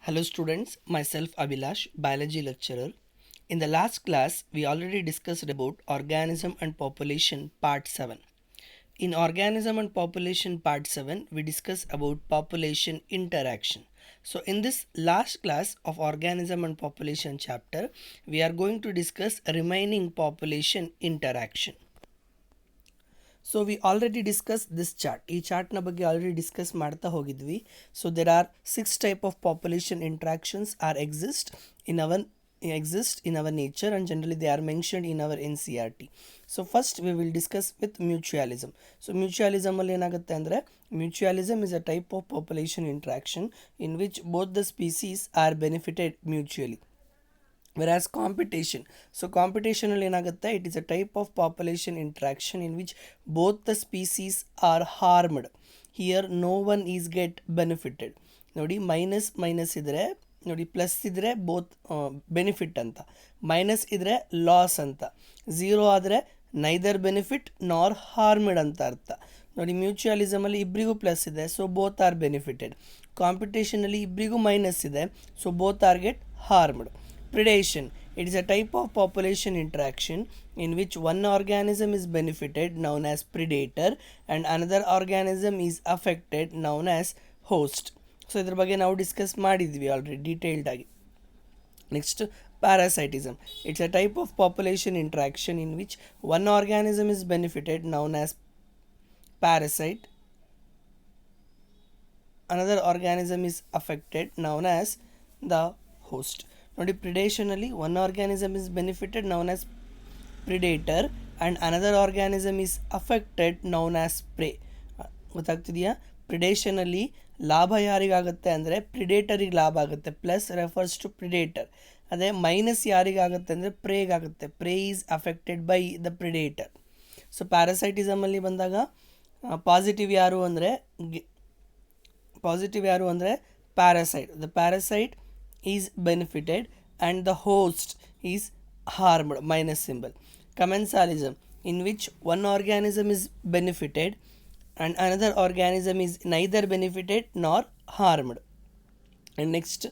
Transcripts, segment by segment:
Hello students, myself Abhilash, biology lecturer. In the last class, we already discussed about organism and population part 7. In organism and population part 7, we discussed about population interaction. So in this last class of organism and population chapter, we are going to discuss remaining population interaction. So we already discussed this chart. ಈ ಚಾರ್ಟ್ನ ಬಗ್ಗೆ already discuss ಮಾಡ್ತಾ ಹೋಗಿದ್ವಿ. So there are 6 type of population interactions are exist in our nature, and generally they are mentioned in our NCERT. So first we will discuss with mutualism. So mutualism ಅಲ್ಲಿ ಏನಾಗುತ್ತೆ ಅಂದರೆ mutualism is a type of population interaction in which both the species are benefited mutually. Whereas competition, so competition ಅಲ್ಲಿ ಏನಾಗುತ್ತೆ, it is a type of population interaction in which both the species are harmed. Here no one is get benefited. ನೋಡಿ minus minus ಇದ್ರೆ ನೋಡಿ plus ಇದ್ರೆ both benefit ಅಂತ, minus ಇದ್ರೆ loss ಅಂತ, zero ಆದರೆ ನೈದರ್ ಬೆನಿಫಿಟ್ ನಾರ್ ಹಾರ್ಮ್ಡ್ ಅಂತ ಅರ್ಥ. ನೋಡಿ ಮ್ಯೂಚುವಲಿಸಮಲ್ಲಿ ಇಬ್ಬರಿಗೂ ಪ್ಲಸ್ ಇದೆ, ಸೊ ಬೋತ್ ಆರ್ ಬೆನಿಫಿಟೆಡ್. ಕಾಂಪಿಟೇಷನಲ್ಲಿ ಇಬ್ಬರಿಗೂ ಮೈನಸ್ ಇದೆ, so both are get harmed. Predation, it is a type of population interaction in which one organism is benefited, known as predator, and another organism is affected, known as host. So ಇದರ ಬಗ್ಗೆ ನಾವು discuss ಮಾಡಿದ್ವಿ already detailed ಆಗಿ. Next parasitism, it's a type of population interaction in which one organism is benefited, known as parasite, another organism is affected, known as the host. ನೋಡಿ ಪ್ರಿಡೇಷನಲ್ಲಿ one organism is benefited known as predator and another organism is affected known as prey. ಗೊತ್ತಾಗ್ತಿದೆಯಾ? ಪ್ರಿಡೇಷನಲ್ಲಿ ಲಾಭ ಯಾರಿಗಾಗುತ್ತೆ ಅಂದರೆ ಪ್ರಿಡೇಟರಿಗೆ ಲಾಭ ಆಗುತ್ತೆ, ಪ್ಲಸ್ ರೆಫರ್ಸ್ ಟು ಪ್ರಿಡೇಟರ್. ಅದೇ ಮೈನಸ್ ಯಾರಿಗಾಗುತ್ತೆ ಅಂದರೆ ಪ್ರೇಗಾಗುತ್ತೆ, prey is affected by the predator. So ಪ್ಯಾರಾಸೈಟಿಸಮಲ್ಲಿ ಬಂದಾಗ ಪಾಸಿಟಿವ್ ಯಾರು ಅಂದರೆ parasite. The parasite is benefited and the host is harmed, minus symbol. Commensalism, in which one organism is benefited and another organism is neither benefited nor harmed. And next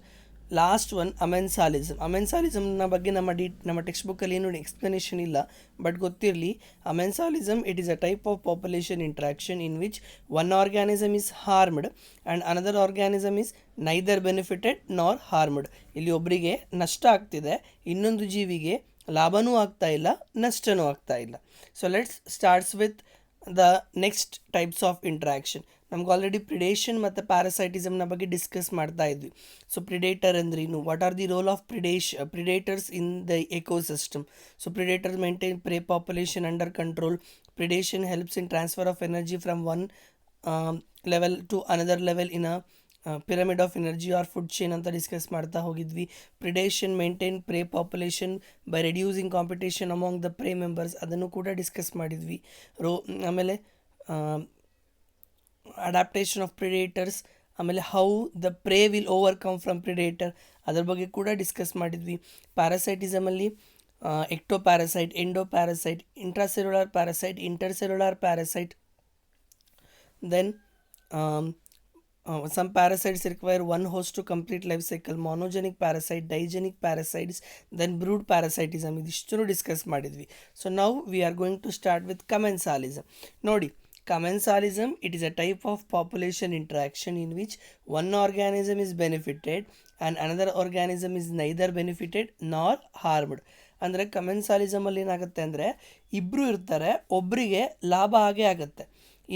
last one amensalism. ಅಮೆನ್ಸಾಲಿಸಮ್ನ ಬಗ್ಗೆ ನಮ್ಮ text ಬುಕ್ಕಲ್ಲಿ ಏನು explanation ಇಲ್ಲ, but ಗೊತ್ತಿರಲಿ. Amensalism it is a type of population interaction in which one organism is harmed and another organism is neither benefited nor harmed. ಇಲ್ಲಿ ಒಬ್ಬರಿಗೆ ನಷ್ಟ ಆಗ್ತಿದೆ, ಇನ್ನೊಂದು ಜೀವಿಗೆ ಲಾಭನೂ ಆಗ್ತಾ ಇಲ್ಲ, ನಷ್ಟನೂ ಆಗ್ತಾ ಇಲ್ಲ. So let's starts with the next types of interaction. ನಮ್ಗೆ ಆಲ್ರೆಡಿ ಪ್ರಿಡೇಷನ್ ಮತ್ತು ಪ್ಯಾರಾಸೈಟಿಸಮ್ನ ಬಗ್ಗೆ ಡಿಸ್ಕಸ್ ಮಾಡ್ತಾ ಇದ್ವಿ. ಸೊ ಪ್ರಿಡೇಟರ್ ಅಂದ್ರೇನು, what are the role of predators in the ecosystem. So predators maintain prey population under control. Predation helps in transfer of energy from one level to another level in a pyramid of energy or food chain ಅಂತ discuss ಮಾಡ್ತಾ ಹೋಗಿದ್ವಿ. Predation maintain prey population by reducing competition among the prey members, ಅದನ್ನು ಕೂಡ discuss ಮಾಡಿದ್ವಿ. ಆಮೇಲೆ adaptation of predators, ಆಮೇಲೆ how the prey will overcome from predator, ಅದ್ರ ಬಗ್ಗೆ ಕೂಡ ಡಿಸ್ಕಸ್ ಮಾಡಿದ್ವಿ. ಪ್ಯಾರಾಸೈಟಿಸಮಲ್ಲಿ ectoparasite, endoparasite, intracellular parasite, intercellular parasite. Then some parasites require one host to complete life cycle. Monogenic parasite, digenic parasites, then brood parasitism, ಇದಿಷ್ಟು discuss ಮಾಡಿದ್ವಿ. So now we are going to start with commensalism. ನೋಡಿ, commensalism, it is a type of population interaction in which one organism is benefited and another organism is neither benefited nor harmed. ಅಂದರೆ ಕಮೆನ್ಸಾಲಿಸಮಲ್ಲಿ ಏನಾಗುತ್ತೆ ಅಂದರೆ ಇಬ್ಬರು ಇರ್ತಾರೆ, ಒಬ್ಬರಿಗೆ ಲಾಭ ಆಗೇ ಆಗುತ್ತೆ,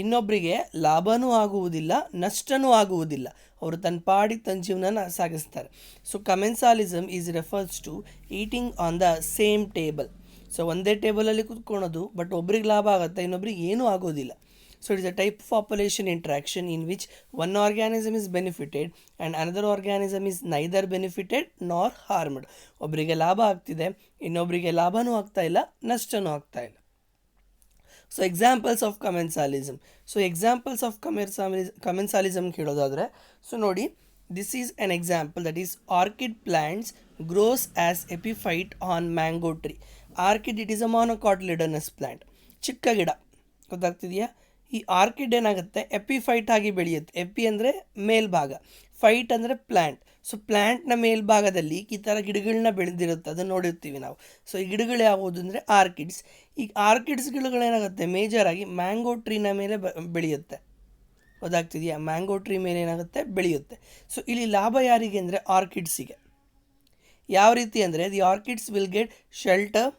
ಇನ್ನೊಬ್ಬರಿಗೆ ಲಾಭನೂ ಆಗುವುದಿಲ್ಲ, ನಷ್ಟನೂ ಆಗುವುದಿಲ್ಲ. ಅವರು ತನ್ನ ಪಾಡಿಗೆ ತನ್ನ ಜೀವನನ ಸಾಗಿಸ್ತಾರೆ. So commensalism is refers to eating on the same table. So ಒಂದೇ ಟೇಬಲಲ್ಲಿ ಕೂತ್ಕೊಳ್ಳೋದು, ಬಟ್ ಒಬ್ರಿಗೆ ಲಾಭ ಆಗುತ್ತೆ, ಇನ್ನೊಬ್ರಿಗೆ ಏನೂ ಆಗೋದಿಲ್ಲ. So it is a type of population interaction in which one organism is benefited and another organism is neither benefited nor harmed. ಒಬ್ಬರಿಗೆ ಲಾಭ ಆಗ್ತಿದೆ, ಇನ್ನೊಬ್ಬರಿಗೆ ಲಾಭನೂ ಆಗ್ತಾ ಇಲ್ಲ, ನಷ್ಟನೂ ಆಗ್ತಾ ಇಲ್ಲ. So examples of commensalism. So examples of commensalism ಕೇಳೋದಾದರೆ, ಸೊ ನೋಡಿ, this is an example, that is orchid plants grows as epiphyte on mango tree. Orchid it is a monocotyledonous plant, ಚಿಕ್ಕ ಗಿಡ, ಗೊತ್ತಾಗ್ತಿದೆಯಾ? ಈ ಆರ್ಕಿಡ್ ಏನಾಗುತ್ತೆ, ಎಪಿಫೈಟ್ ಆಗಿ ಬೆಳೆಯುತ್ತೆ. AP ಅಂದರೆ ಮೇಲ್ಭಾಗ, ಫೈಟ್ ಅಂದರೆ ಪ್ಲ್ಯಾಂಟ್. ಸೊ ಪ್ಲ್ಯಾಂಟ್ನ ಮೇಲ್ಭಾಗದಲ್ಲಿ ಈ ಥರ ಗಿಡಗಳನ್ನ ಬೆಳೆದಿರುತ್ತೆ, ಅದನ್ನು ನೋಡಿರ್ತೀವಿ ನಾವು. ಸೊ ಈ ಗಿಡಗಳು ಯಾವುದು ಅಂದರೆ ಆರ್ಕಿಡ್ಸ್. ಈ ಆರ್ಕಿಡ್ಸ್ ಗಿಡಗಳೇನಾಗುತ್ತೆ ಮೇಜರಾಗಿ ಮ್ಯಾಂಗೋ ಟ್ರೀನ ಮೇಲೆ ಬೆಳೆಯುತ್ತೆ. ಗೊತ್ತಾಗ್ತಿದೆಯಾ? ಮ್ಯಾಂಗೋ ಟ್ರೀ ಮೇಲೆ ಏನಾಗುತ್ತೆ ಬೆಳೆಯುತ್ತೆ. ಸೊ ಇಲ್ಲಿ ಲಾಭ ಯಾರಿಗೆ ಅಂದರೆ ಆರ್ಕಿಡ್ಸಿಗೆ. ಯಾವ ರೀತಿ ಅಂದರೆ the orchids will get shelter,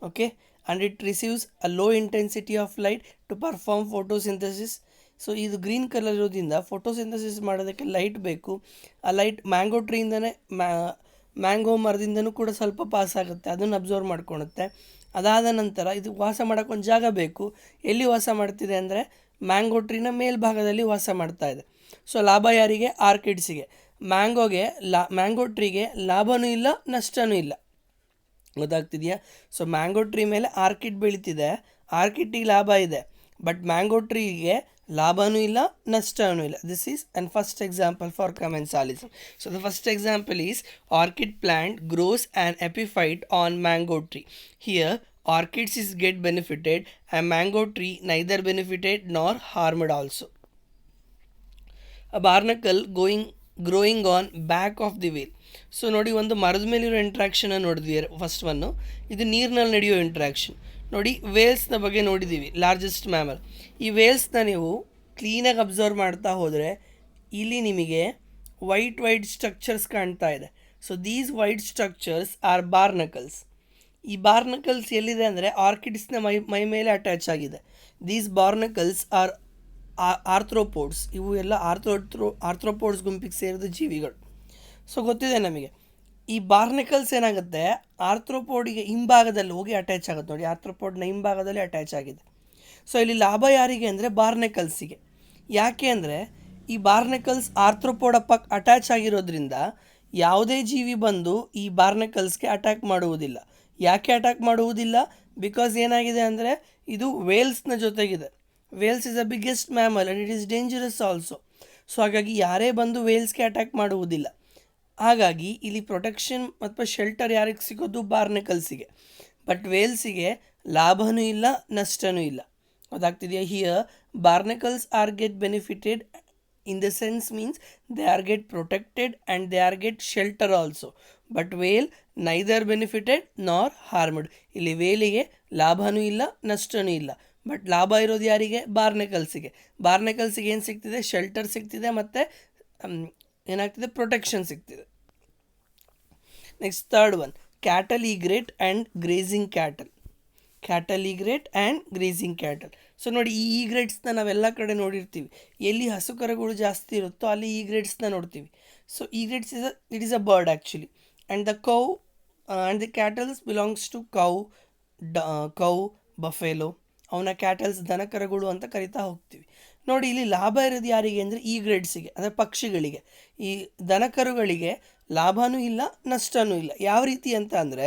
okay, and it receives a low intensity of light to perform photosynthesis. So ಇದು ಗ್ರೀನ್ ಕಲರ್ ಇರೋದ್ರಿಂದ ಫೋಟೋಸಿಂಥಸಿಸ್ ಮಾಡೋದಕ್ಕೆ ಲೈಟ್ ಬೇಕು. ಆ ಲೈಟ್ ಮ್ಯಾಂಗೋ ಟ್ರೀಯಿಂದನೇ ಮ್ಯಾಂಗೋ ಮರದಿಂದನೂ ಕೂಡ ಸ್ವಲ್ಪ ಪಾಸ್ ಆಗುತ್ತೆ, ಅದನ್ನು ಅಬ್ಸರ್ವ್ ಮಾಡ್ಕೊಳುತ್ತೆ. ಅದಾದ ನಂತರ ಇದು ವಾಸ ಮಾಡೋಕ್ಕೆ ಒಂದು ಜಾಗ ಬೇಕು. ಎಲ್ಲಿ ವಾಸ ಮಾಡ್ತಿದೆ ಅಂದರೆ ಮ್ಯಾಂಗೋ ಟ್ರೀನ ಮೇಲ್ಭಾಗದಲ್ಲಿ ವಾಸ ಮಾಡ್ತಾ ಇದೆ. ಸೊ ಲಾಭ ಯಾರಿಗೆ? ಆರ್ಕಿಡ್ಸಿಗೆ. ಮ್ಯಾಂಗೋ ಟ್ರೀಗೆ ಲಾಭವೂ ಇಲ್ಲ, ನಷ್ಟವೂ ಇಲ್ಲ. ಗೊತ್ತಾಗ್ತಿದೆಯಾ? ಸೊ ಮ್ಯಾಂಗೋ ಟ್ರೀ ಮೇಲೆ ಆರ್ಕಿಡ್ ಬೆಳೀತಿದೆ, ಆರ್ಕಿಡ್ಗೆ ಲಾಭ ಇದೆ, ಬಟ್ ಮ್ಯಾಂಗೋ ಟ್ರೀಗೆ ಲಾಭವೂ ಇಲ್ಲ, ನಷ್ಟವೂ ಇಲ್ಲ. This is an first example for commensalism. So the first example is orchid plant grows an epiphyte on mango tree. Here orchids is get benefited and mango tree neither benefited nor harmed also. A barnacle growing on back of the whale. So ನೋಡಿ, ಒಂದು ಮರದ ಮೇಲಿರೋ interaction ನೋಡಿದ್ವಿ first one. ಇದು ನೀರಿನಲ್ಲಿ ನಡೆಯೋ interaction. ನೋಡಿ, ವೇಲ್ಸ್ನ ಬಗ್ಗೆ ನೋಡಿದ್ದೀವಿ, ಲಾರ್ಜೆಸ್ಟ್ ಮ್ಯಾಮಲ್. ಈ ವೇಲ್ಸ್ನ ನೀವು ಕ್ಲೀನಾಗಿ ಅಬ್ಸರ್ವ್ ಮಾಡ್ತಾ ಹೋದರೆ ಇಲ್ಲಿ ನಿಮಗೆ ವೈಟ್ ಸ್ಟ್ರಕ್ಚರ್ಸ್ ಕಾಣ್ತಾ ಇದೆ. So these white structures are barnacles. ಈ ಬಾರ್ನಕಲ್ಸ್ ಎಲ್ಲಿದೆ ಅಂದರೆ ಆರ್ಕಿಡ್ಸ್ನ ಮೈ ಮೇಲೆ ಅಟ್ಯಾಚ್ ಆಗಿದೆ. These barnacles are arthropods. ಇವು ಎಲ್ಲ ಆರ್ಥ್ರೋಪೋಡ್ಸ್ ಗುಂಪಿಗೆ ಸೇರಿದ ಜೀವಿಗಳು. ಸೊ ಗೊತ್ತಿದೆ ನಮಗೆ. ಈ ಬಾರ್ನಕಲ್ಸ್ ಏನಾಗುತ್ತೆ ಆರ್ಥ್ರೋಪೋಡಿಗೆ ಹಿಂಭಾಗದಲ್ಲಿ ಹೋಗಿ ಅಟ್ಯಾಚ್ ಆಗುತ್ತೆ. ನೋಡಿ, ಆರ್ಥ್ರೋಪೋಡ್ನ ಹಿಂಭಾಗದಲ್ಲಿ ಅಟ್ಯಾಚ್ ಆಗಿದೆ. ಸೊ ಇಲ್ಲಿ ಲಾಭ ಯಾರಿಗೆ ಅಂದರೆ ಬಾರ್ನಕಲ್ಸಿಗೆ. ಯಾಕೆ ಅಂದರೆ ಈ ಬಾರ್ನಕಲ್ಸ್ ಆರ್ಥ್ರೋಪೋಡ್ ಅಟ್ಯಾಚ್ ಆಗಿರೋದ್ರಿಂದ ಯಾವುದೇ ಜೀವಿ ಬಂದು ಈ ಬಾರ್ನಕಲ್ಸ್ಗೆ ಅಟ್ಯಾಕ್ ಮಾಡುವುದಿಲ್ಲ. ಯಾಕೆ ಅಟ್ಯಾಕ್ ಮಾಡುವುದಿಲ್ಲ? ಬಿಕಾಸ್ ಏನಾಗಿದೆ ಅಂದರೆ ಇದು ವೇಲ್ಸ್ನ ಜೊತೆಗಿದೆ. Whales is a biggest mammal and it is dangerous also. So ಹಾಗಾಗಿ ಯಾರೇ ಬಂದು ವೇಲ್ಸ್ಗೆ ಅಟ್ಯಾಕ್ ಮಾಡುವುದಿಲ್ಲ. ಹಾಗಾಗಿ ಇಲ್ಲಿ ಪ್ರೊಟೆಕ್ಷನ್ ಮತ್ತು ಶೆಲ್ಟರ್ ಯಾರಿಗೆ ಸಿಗೋದು? ಬಾರ್ನಕಲ್ಸಿಗೆ. ಬಟ್ ವೇಲ್ಸಿಗೆ ಲಾಭವೂ ಇಲ್ಲ, ನಷ್ಟವೂ ಇಲ್ಲ. ಗೊತ್ತಾಗ್ತಿದೆಯಾ? Here barnacles are get benefited in the sense means they are get protected and they are get shelter also, but whale neither benefited nor harmed. ಇಲ್ಲಿ ವೇಲಿಗೆ ಲಾಭವೂ ಇಲ್ಲ, ನಷ್ಟವೂ ಇಲ್ಲ. ಬಟ್ ಲಾಭ ಇರೋದು ಯಾರಿಗೆ? ಬಾರ್ನಕಲ್ಸಿಗೆ. ಬಾರ್ನಕಲ್ಸಿಗೆ ಏನು ಸಿಗ್ತಿದೆ? ಶೆಲ್ಟರ್ ಸಿಗ್ತಿದೆ, ಮತ್ತು ಏನಾಗ್ತಿದೆ? ಪ್ರೊಟೆಕ್ಷನ್ ಸಿಗ್ತಿದೆ. Next third one, cattle egret and grazing cattle. Cattle egret and grazing cattle. So ನೋಡಿ, ಈ ಈಗ್ರೇಟ್ಸ್ನ ನಾವೆಲ್ಲ ಕಡೆ ನೋಡಿರ್ತೀವಿ. ಎಲ್ಲಿ ಹಸುಕರುಗಳು ಜಾಸ್ತಿ ಇರುತ್ತೋ ಅಲ್ಲಿ ಈಗ್ರೇಟ್ಸ್ನ ನೋಡ್ತೀವಿ. So egrets it is a bird actually. And the cow and the cattles belongs to cow buffalo. ಅವನ ಕ್ಯಾಟಲ್ಸ್ ದನಕರುಗಳು ಅಂತ ಕರಿತಾ ಹೋಗ್ತೀವಿ. ನೋಡಿ, ಇಲ್ಲಿ ಲಾಭ ಇರೋದು ಯಾರಿಗೆ ಅಂದರೆ ಈಗ್ರೇಟ್ಸಿಗೆ, ಅಂದರೆ ಪಕ್ಷಿಗಳಿಗೆ. ಈ ದನಕರುಗಳಿಗೆ ಲಾಭವೂ ಇಲ್ಲ, ನಷ್ಟವೂ ಇಲ್ಲ. ಯಾವ ರೀತಿ ಅಂತ ಅಂದರೆ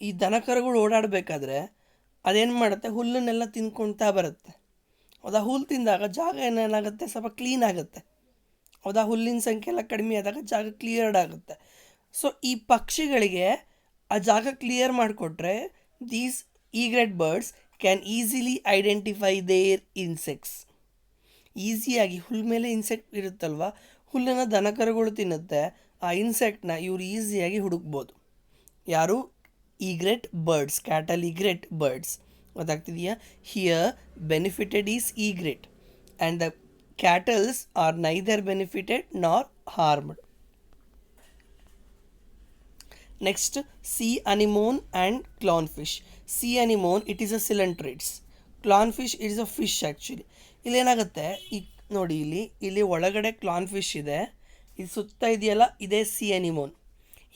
ಈ ದನಕರುಗಳು ಓಡಾಡಬೇಕಾದ್ರೆ ಅದೇನು ಮಾಡುತ್ತೆ? ಹುಲ್ಲನ್ನೆಲ್ಲ ತಿನ್ಕೊಳ್ತಾ ಬರುತ್ತೆ. ಹೌದಾ? ಹುಲ್ಲು ತಿಂದಾಗ ಜಾಗ ಏನೇನಾಗುತ್ತೆ? ಸ್ವಲ್ಪ ಕ್ಲೀನ್ ಆಗುತ್ತೆ. ಹೌದಾ? ಹುಲ್ಲಿನ ಸಂಖ್ಯೆ ಎಲ್ಲ ಕಡಿಮೆ ಆದಾಗ ಜಾಗ ಕ್ಲಿಯರ್ಡ್ ಆಗುತ್ತೆ. ಸೊ ಈ ಪಕ್ಷಿಗಳಿಗೆ ಆ ಜಾಗ ಕ್ಲಿಯರ್ ಮಾಡಿಕೊಟ್ರೆ these egret birds can easily identify their insects. ಈಸಿಯಾಗಿ ಹುಲ್ಲ ಮೇಲೆ ಇನ್ಸೆಕ್ಟ್ ಇರುತ್ತಲ್ವ, ಹುಲ್ಲನ್ನು ದನಕರುಗಳು ತಿನ್ನುತ್ತೆ, ಆ ಇನ್ಸೆಕ್ಟ್ನ ಇವರು ಈಸಿಯಾಗಿ ಹುಡುಕ್ಬೋದು. ಯಾರು? Egret birds, cattle egret birds. ಗೊತ್ತಾಗ್ತಿದೆಯಾ? Here benefited is egret and the cattles are neither benefited nor harmed. Next, sea anemone and clownfish. sea anemone it is a coelenterates. clownfish it is a fish actually. ಇಲ್ಲೇನಾಗುತ್ತೆ, ಈ ನೋಡಿ, ಇಲ್ಲಿ ಒಳಗಡೆ ಕ್ಲಾನ್ಫಿಶ್ ಇದೆ, ಇದು ಸುತ್ತ ಇದೆಯಲ್ಲ, ಇದೇ sea anemone.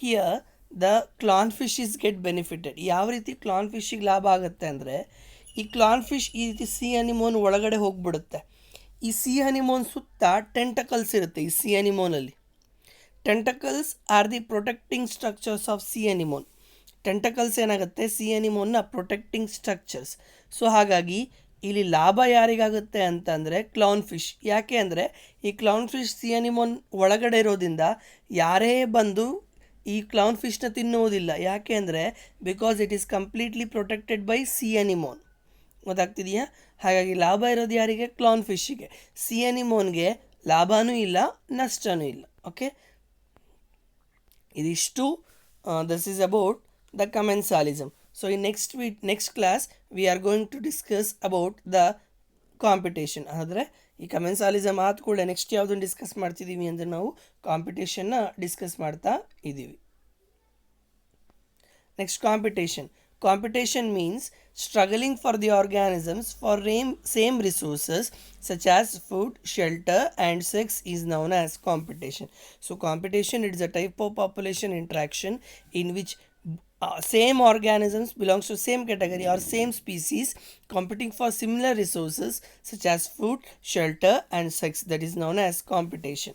Here the clownfish is get benefited. ಯಾವ ರೀತಿ ಕ್ಲಾನ್ಫಿಶ್ಶಿಗೆ ಲಾಭ ಆಗುತ್ತೆ ಅಂದರೆ ಈ ಕ್ಲಾನ್ಫಿಶ್ ಈ ರೀತಿ sea anemone ಒಳಗಡೆ ಹೋಗ್ಬಿಡುತ್ತೆ. ಈ sea anemone ಸುತ್ತ ಟೆಂಟಕಲ್ಸ್ ಇರುತ್ತೆ. ಈ sea anemoneಲ್ಲಿ tentacles are the protecting structures of sea anemone. Tentacles ಏನಾಗುತ್ತೆ? sea anemoneನ ಪ್ರೊಟೆಕ್ಟಿಂಗ್ ಸ್ಟ್ರಕ್ಚರ್ಸ್. ಸೊ ಹಾಗಾಗಿ ಇಲ್ಲಿ ಲಾಭ ಯಾರಿಗಾಗುತ್ತೆ ಅಂತಂದರೆ ಕ್ಲೌನ್ಫಿಶ್. ಯಾಕೆ ಅಂದರೆ ಈ ಕ್ಲೌನ್ಫಿಶ್ sea anemone ಒಳಗಡೆ ಇರೋದ್ರಿಂದ ಯಾರೇ ಬಂದು ಈ ಕ್ಲೌನ್ಫಿಶ್ನ ತಿನ್ನುವುದಿಲ್ಲ. ಯಾಕೆ ಅಂದರೆ because it is completely protected by sea anemone. ಗೊತ್ತಾಗ್ತಿದೆಯಾ? ಹಾಗಾಗಿ ಲಾಭ ಇರೋದು ಯಾರಿಗೆ? ಕ್ಲೌನ್ಫಿಶ್ಶಿಗೆ. sea anemoneಗೆ ಲಾಭನೂ ಇಲ್ಲ, ನಷ್ಟನೂ ಇಲ್ಲ. ಓಕೆ, ಇದಿಷ್ಟು this is about the commensalism. So ಈ next class we are going to discuss about the competition. ಆದರೆ ಈ ಕಮೆನ್ಸಾಲಿಸಮ್ ಆದ ಕೂಡ ನೆಕ್ಸ್ಟ್ ಯಾವುದನ್ನು ಡಿಸ್ಕಸ್ ಮಾಡ್ತಿದ್ದೀವಿ ಅಂದರೆ ನಾವು ಕಾಂಪಿಟೇಷನ್ನ ಡಿಸ್ಕಸ್ ಮಾಡ್ತಾ ಇದ್ದೀವಿ. Next competition. Competition means struggling for the organisms for same resources such as food, shelter and sex is known as competition. So competition is a type of population interaction in which same organisms belongs to same category or same species competing for similar resources such as food, shelter and sex, that is known as competition.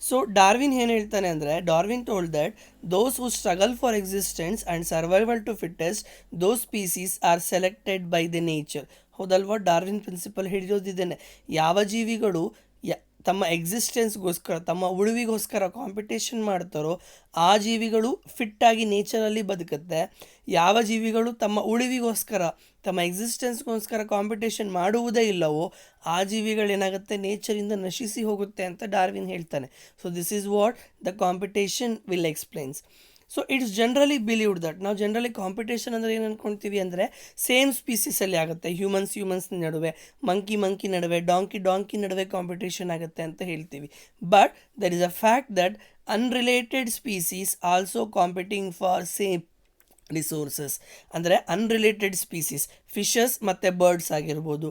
So Darwin ಏನು ಹೇಳ್ತಾನೆ ಅಂದರೆ, Darwin told that those who struggle for existence and survival to fittest those species are selected by the nature. ಹೌದಲ್ವಾ, Darwin principle ಹೇಳಿರೋದಿದ್ದೇನೆ, ಯಾವ ಜೀವಿಗಳು ತಮ್ಮ ಎಕ್ಸಿಸ್ಟೆನ್ಸ್ಗೋಸ್ಕರ, ತಮ್ಮ ಉಳಿವಿಗೋಸ್ಕರ competition ಮಾಡ್ತಾರೋ ಆ ಜೀವಿಗಳು ಫಿಟ್ಟಾಗಿ ನೇಚರಲ್ಲಿ ಬದುಕುತ್ತೆ. ಯಾವ ಜೀವಿಗಳು ತಮ್ಮ ಉಳಿವಿಗೋಸ್ಕರ, ತಮ್ಮ ಎಕ್ಸಿಸ್ಟೆನ್ಸ್ಗೋಸ್ಕರ ಕಾಂಪಿಟೇಷನ್ ಮಾಡುವುದೇ ಇಲ್ಲವೋ ಆ ಜೀವಿಗಳೇನಾಗುತ್ತೆ, ನೇಚರಿಂದ ನಶಿಸಿ ಹೋಗುತ್ತೆ ಅಂತ ಡಾರ್ವಿನ್ ಹೇಳ್ತಾನೆ. So this is what the competition will explains. So it's generally believed that, ನಾವು ಜನರಲಿ ಕಾಂಪಿಟೇಷನ್ ಅಂದರೆ ಏನು ಅಂದ್ಕೊಳ್ತೀವಿ ಅಂದರೆ ಸೇಮ್ ಸ್ಪೀಸೀಸಲ್ಲಿ ಆಗುತ್ತೆ, ಹ್ಯೂಮನ್ಸ್ ನಡುವೆ, ಮಂಕಿ ನಡುವೆ, ಡಾಂಕಿ ನಡುವೆ ಕಾಂಪಿಟೇಷನ್ ಆಗುತ್ತೆ ಅಂತ ಹೇಳ್ತೀವಿ. But there is a fact that unrelated species also competing for same resources. ಅಂದರೆ ಅನ್ರಿಲೇಟೆಡ್ ಸ್ಪೀಸೀಸ್, ಫಿಶಸ್ ಮತ್ತು ಬರ್ಡ್ಸ್ ಆಗಿರ್ಬೋದು,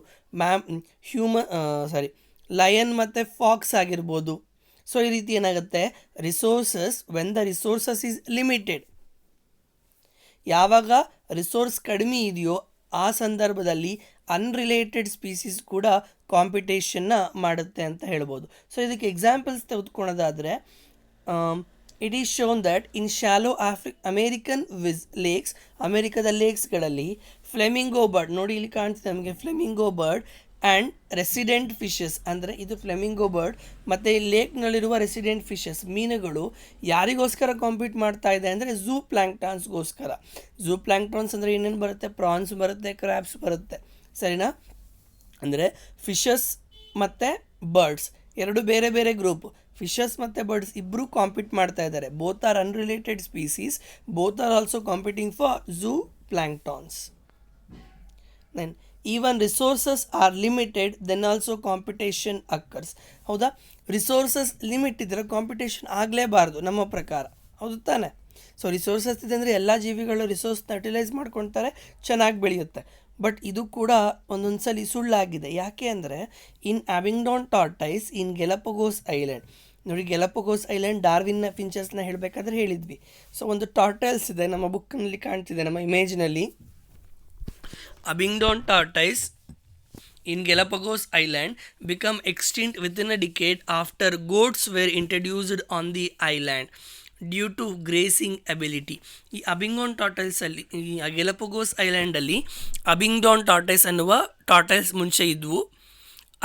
ಲಯನ್ ಮತ್ತು ಫಾಕ್ಸ್ ಆಗಿರ್ಬೋದು. ಸೊ ಈ ರೀತಿ ಏನಾಗುತ್ತೆ, resources when the resources is limited, ಯಾವಾಗ ರಿಸೋರ್ಸ್ ಕಡಿಮೆ ಇದೆಯೋ ಆ ಸಂದರ್ಭದಲ್ಲಿ ಅನ್ರಿಲೇಟೆಡ್ ಸ್ಪೀಸೀಸ್ ಕೂಡ ಕಾಂಪಿಟೇಷನ್ನ ಮಾಡುತ್ತೆ ಅಂತ ಹೇಳ್ಬೋದು. ಸೊ ಇದಕ್ಕೆ ಎಕ್ಸಾಂಪಲ್ಸ್ ತೆಗೆದುಕೊಳ್ಳೋದಾದರೆ, it is shown that in shallow American lakes, ಅಮೇರಿಕದ ಲೇಕ್ಸ್ಗಳಲ್ಲಿ ಫ್ಲೆಮಿಂಗೋ ಬರ್ಡ್, ನೋಡಿ ಇಲ್ಲಿ ಕಾಣ್ತಿದೆ ನಮಗೆ flamingo bird and resident fishes, ಅಂದರೆ ಇದು ಫ್ಲೆಮಿಂಗೋ ಬರ್ಡ್ ಮತ್ತು ಲೇಕ್ನಲ್ಲಿರುವ ರೆಸಿಡೆಂಟ್ ಫಿಶಸ್, ಮೀನುಗಳು ಯಾರಿಗೋಸ್ಕರ ಕಾಂಪೀಟ್ ಮಾಡ್ತಾ ಇದೆ ಅಂದರೆ ಝೂ ಪ್ಲ್ಯಾಂಕ್ಟಾನ್ಸ್ಗೋಸ್ಕರ. ಝೂ ಪ್ಲ್ಯಾಂಕ್ಟಾನ್ಸ್ ಅಂದರೆ ಏನೇನು ಬರುತ್ತೆ, ಪ್ರಾನ್ಸ್ ಬರುತ್ತೆ, ಕ್ರ್ಯಾಬ್ಸ್ ಬರುತ್ತೆ, ಸರಿನಾ. ಅಂದರೆ ಫಿಶಸ್ ಮತ್ತು ಬರ್ಡ್ಸ್ ಎರಡು ಬೇರೆ ಬೇರೆ ಗ್ರೂಪ್, ಫಿಶಸ್ ಮತ್ತು ಬರ್ಡ್ಸ್ ಇಬ್ಬರು ಕಾಂಪೀಟ್ ಮಾಡ್ತಾ ಇದ್ದಾರೆ. Both are unrelated species, both are also competing for zooplanktons. Then even resources are limited, then also competition occurs. ಹೌದಾ, ರಿಸೋರ್ಸಸ್ ಲಿಮಿಟ್ ಇದ್ದರೆ ಕಾಂಪಿಟೇಷನ್ ಆಗಲೇಬಾರ್ದು ನಮ್ಮ ಪ್ರಕಾರ, ಹೌದು ತಾನೆ. ಸೊ ರಿಸೋರ್ಸಸ್ ಇದೆ ಅಂದರೆ ಎಲ್ಲ ಜೀವಿಗಳು ರಿಸೋರ್ಸ್ನ ಯುಟಿಲೈಸ್ ಮಾಡ್ಕೊಳ್ತಾರೆ, ಚೆನ್ನಾಗಿ ಬೆಳೆಯುತ್ತೆ. ಬಟ್ ಇದು ಕೂಡ ಒಂದೊಂದು ಸಲ ಸುಳ್ಳಾಗಿದೆ. ಯಾಕೆ ಅಂದರೆ ಇನ್ ಅಬಿಂಗ್ಡಾನ್ ಟಾರ್ಟೈಸ್ ಇನ್ ಗೆಲಪಗೋಸ್ ಐಲ್ಯಾಂಡ್, ನೋಡಿ ಗೆಲಪಗೋಸ್ ಐಲ್ಯಾಂಡ್ ಡಾರ್ವಿನ್ನ ಫಿಂಚಸ್ನ ಹೇಳಬೇಕಾದ್ರೆ ಹೇಳಿದ್ವಿ. ಸೊ ಒಂದು ಟಾರ್ಟೈಲ್ಸ್ ಇದೆ, ನಮ್ಮ ಬುಕ್ನಲ್ಲಿ ಕಾಣ್ತಿದೆ, ನಮ್ಮ ಇಮೇಜ್ನಲ್ಲಿ. Abingdon tortoise in Galapagos Island become extinct within a decade after goats were introduced on the island due to grazing ability. ಈ ಅಬಿಂಗ್ಡಾನ್ ಟಾರ್ಟೈಸಲ್ಲಿ, ಈ ಗೆಲಪಗೋಸ್ ಐಲ್ಯಾಂಡಲ್ಲಿ ಅಬಿಂಗ್ಡಾನ್ ಟಾರ್ಟೈಸ್ ಅನ್ನುವ ಟಾರ್ಟೈಸ್ ಮುಂಚೆ ಇದ್ವು.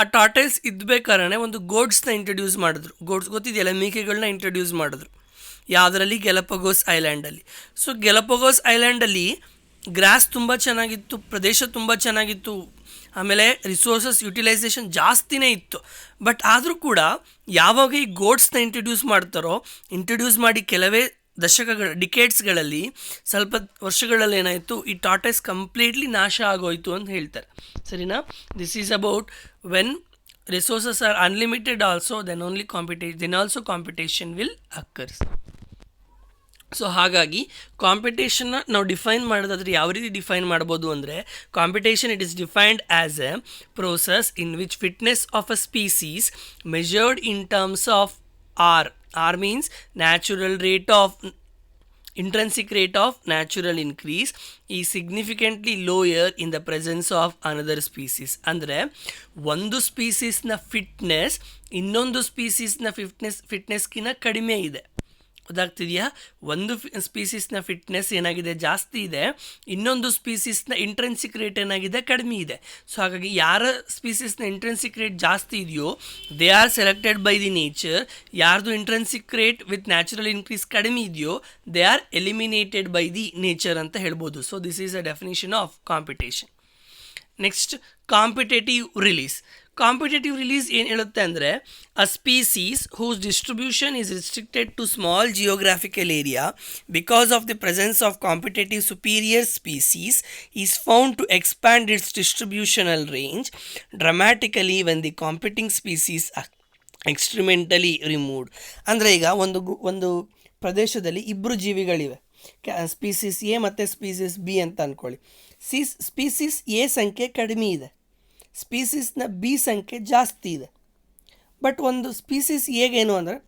ಆ ಟಾರ್ಟೈಸ್ ಇದ್ಬೇಕಾದ್ರೆ ಒಂದು ಗೋಡ್ಸ್ನ ಇಂಟ್ರೊಡ್ಯೂಸ್ ಮಾಡಿದ್ರು. ಗೋಡ್ಸ್ ಗೊತ್ತಿದೆಯಲ್ಲ, ಮೇಕೆಗಳನ್ನ ಇಂಟ್ರೊಡ್ಯೂಸ್ ಮಾಡಿದ್ರು. ಯಾವುದರಲ್ಲಿ, ಗೆಲಪಗೋಸ್ ಐಲ್ಯಾಂಡಲ್ಲಿ. ಸೊ ಗೆಲಪಗೋಸ್ ಐಲ್ಯಾಂಡಲ್ಲಿ ಗ್ರಾಸ್ ತುಂಬ ಚೆನ್ನಾಗಿತ್ತು, ಪ್ರದೇಶ ತುಂಬ ಚೆನ್ನಾಗಿತ್ತು, ಆಮೇಲೆ ರಿಸೋರ್ಸಸ್ ಯುಟಿಲೈಸೇಷನ್ ಜಾಸ್ತಿನೇ ಇತ್ತು. ಬಟ್ ಆದರೂ ಕೂಡ ಯಾವಾಗ ಈ ಗೋಡ್ಸ್ನ ಇಂಟ್ರೊಡ್ಯೂಸ್ ಮಾಡ್ತಾರೋ, ಇಂಟ್ರೊಡ್ಯೂಸ್ ಮಾಡಿ ಕೆಲವೇ ಡಿಕೇಡ್ಸ್ಗಳಲ್ಲಿ, ಸ್ವಲ್ಪ ವರ್ಷಗಳಲ್ಲಿ ಏನಾಯಿತು, ಈ ಟಾರ್ಟೈಸ್ ಕಂಪ್ಲೀಟ್ಲಿ ನಾಶ ಆಗೋಯಿತು ಅಂತ ಹೇಳ್ತಾರೆ, ಸರಿನಾ. This is about when resources are unlimited also, then also competition will occurs. So ಹಾಗಾಗಿ ಕಾಂಪಿಟೇಷನ್ನ ನಾವು ಡಿಫೈನ್ ಮಾಡೋದಾದರೆ ಯಾವ ರೀತಿ ಡಿಫೈನ್ ಮಾಡ್ಬೋದು ಅಂದರೆ, competition it is defined as a process in which fitness of a species measured in terms of r means natural rate of intrinsic rate of natural increase is significantly lower in the presence of another species. ಅಂದರೆ ಒಂದು ಸ್ಪೀಸೀಸ್ನ fitness ಇನ್ನೊಂದು ಸ್ಪೀಸೀಸ್ನ ಫಿಟ್ನೆಸ್ಗಿನ ಕಡಿಮೆ ಇದೆ. ಗೊತ್ತಾಗ್ತಿದೆಯಾ? ಒಂದು ಸ್ಪೀಸೀಸ್ನ fitness ಏನಾಗಿದೆ, ಜಾಸ್ತಿ ಇದೆ, ಇನ್ನೊಂದು ಸ್ಪೀಸೀಸ್ನ ಇಂಟ್ರೆನ್ಸಿಕ್ ರೇಟ್ ಏನಾಗಿದೆ, ಕಡಿಮೆ ಇದೆ. ಸೊ ಹಾಗಾಗಿ ಯಾರ ಸ್ಪೀಸೀಸ್ನ ಇಂಟ್ರೆನ್ಸಿಕ್ ರೇಟ್ ಜಾಸ್ತಿ ಇದೆಯೋ they are selected by the nature. ಯಾರ್ದು intrinsic rate with natural increase ಕಡಿಮೆ ಇದೆಯೋ they are eliminated by the nature ಅಂತ ಹೇಳ್ಬೋದು. So this is a definition of competition. Next, competitive release. Competitive release ಏನು ಹೇಳುತ್ತೆ ಅಂದರೆ a species whose distribution is restricted to small geographical area because of the presence of competitive superior species is found to expand its distributional range dramatically when the competing species experimentally removed. ಅಂದರೆ ಈಗ ಒಂದು ಪ್ರದೇಶದಲ್ಲಿ ಇಬ್ಬರು ಜೀವಿಗಳಿವೆ, species A ಮತ್ತು species B ಅಂತ ಅಂದ್ಕೊಳ್ಳಿ. Species A ಸಂಖ್ಯೆ ಕಡಿಮೆ ಇದೆ, ಸ್ಪೀಸೀಸ್ನ ಬಿ ಸಂಖ್ಯೆ ಜಾಸ್ತಿ ಇದೆ. ಬಟ್ ಒಂದು ಸ್ಪೀಸೀಸ್ ಹೇಗೇನು ಅಂದರೆ